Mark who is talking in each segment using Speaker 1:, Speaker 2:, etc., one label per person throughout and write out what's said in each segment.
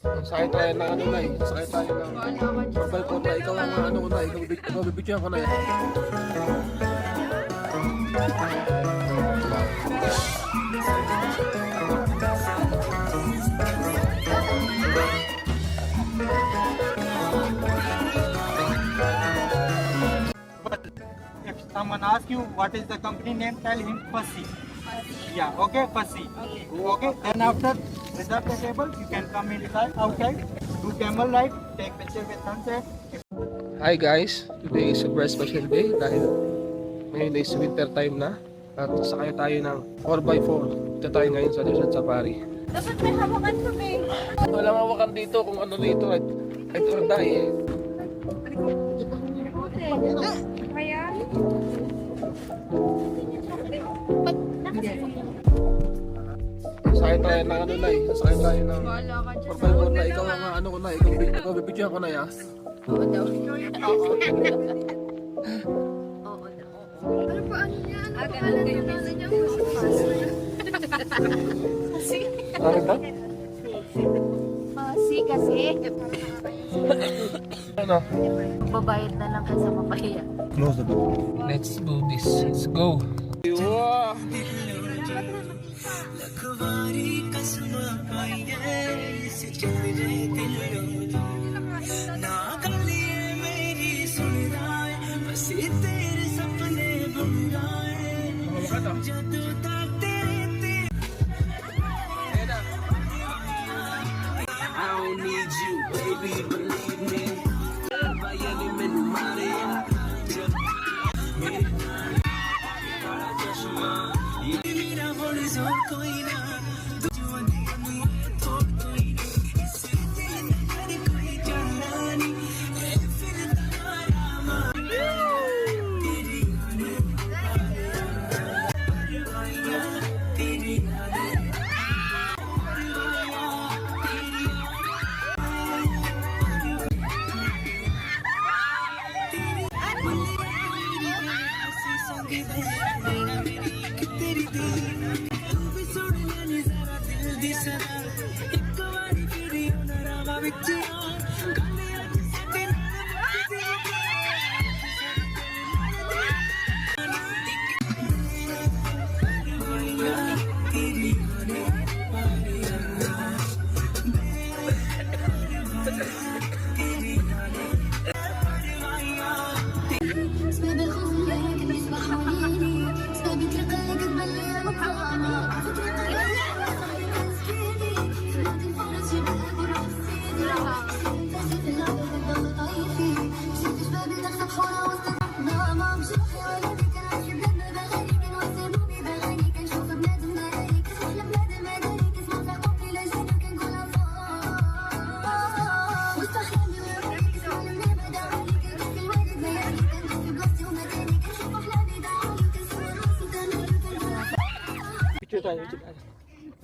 Speaker 1: Sakay tayo ng ano na eh. Sakay tayo ng mobile phone na. Ikaw ang ano ko na. Ikaw bibidyohan ko na yan.
Speaker 2: If someone asks you what is the company name, tell him Fussy. Yeah, okay, Fussy. Okay, then after reserve the table, you can come inside, outside, do camel ride, take picture with sunset.
Speaker 1: Hi guys, today is a very special day dahil ngayon is winter time na at sakay tayo ng 4x4. Ito tayo ngayon sa Desert Safari.
Speaker 3: Dapat may hawakan kami.
Speaker 1: Walang hawakan dito kung ano dito at or die.
Speaker 3: Kaya?
Speaker 1: Sakay tayo ng ano na eh. Sakay tayo ng
Speaker 3: Wala ka dyan.
Speaker 1: 4x4 na. Ikaw ang ano ko na. Ikaw bibidyohan ko na yan.
Speaker 3: Oo daw. Oo. Oo daw. Ano pa ano yan? Ganun kayo niya. Kasi.
Speaker 1: Ano ba?
Speaker 3: Kasi.
Speaker 1: Ano?
Speaker 3: Babayad na lang kasi mapahiya.
Speaker 1: Let's do this. Let's go. Wow.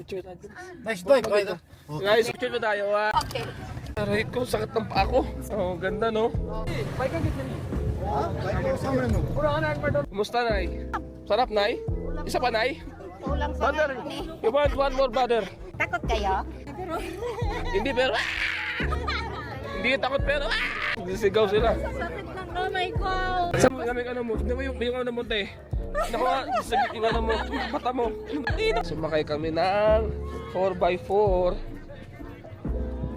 Speaker 1: Picture tayo.
Speaker 2: Nice dive, right?
Speaker 1: Guys, picture na tayo.
Speaker 3: Okay.
Speaker 1: Aray ko, sakit ng paa ko. Oh, ganda no? Kumusta, Nay? Sarap, Nay? Isa pa, Nay?
Speaker 3: Ulang sa
Speaker 1: Brother, you want one more, brother?
Speaker 3: Takot kayo?
Speaker 1: Hindi, pero... Hindi takot, pero... Sisigaw sila.
Speaker 3: Sakit ng kamay ko.
Speaker 1: Saan mo kami ano mo? Tignan mo yung ano mo, te. Naku nga, sagit yung ano mo, yung mata mo. Sumakay kami ng 4x4.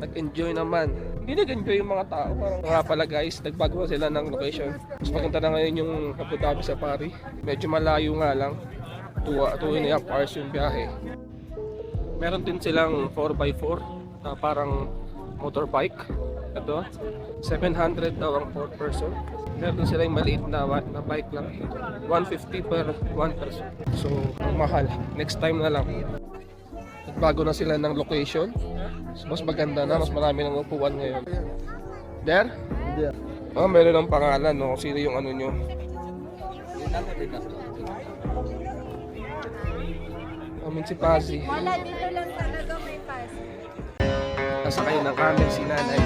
Speaker 1: Nag-enjoy naman. Hindi nag-enjoy yung mga tao. Parang nga pala guys, nagbago sila ng location. Mas maganda na ngayon yung Abu Dhabi Safari. Medyo malayo nga lang. 2.5 hours yung biyahe. Meron din silang 4x4 na parang motorbike. Ito, 700 daw ang 4 person. Meron sila yung maliit na bike lang. 150 per 1 person. So, ang mahal. Next time na lang. Nagbago na sila ng location. So, mas maganda na. Mas marami ng upuan ngayon. There?
Speaker 2: Yeah.
Speaker 1: Oh, meron ng pangalan, no? Sino yung ano nyo? Amin si Pazzi.
Speaker 3: Wala, dito lang talaga may pass.
Speaker 1: Nasa kayo ng camel si nanay.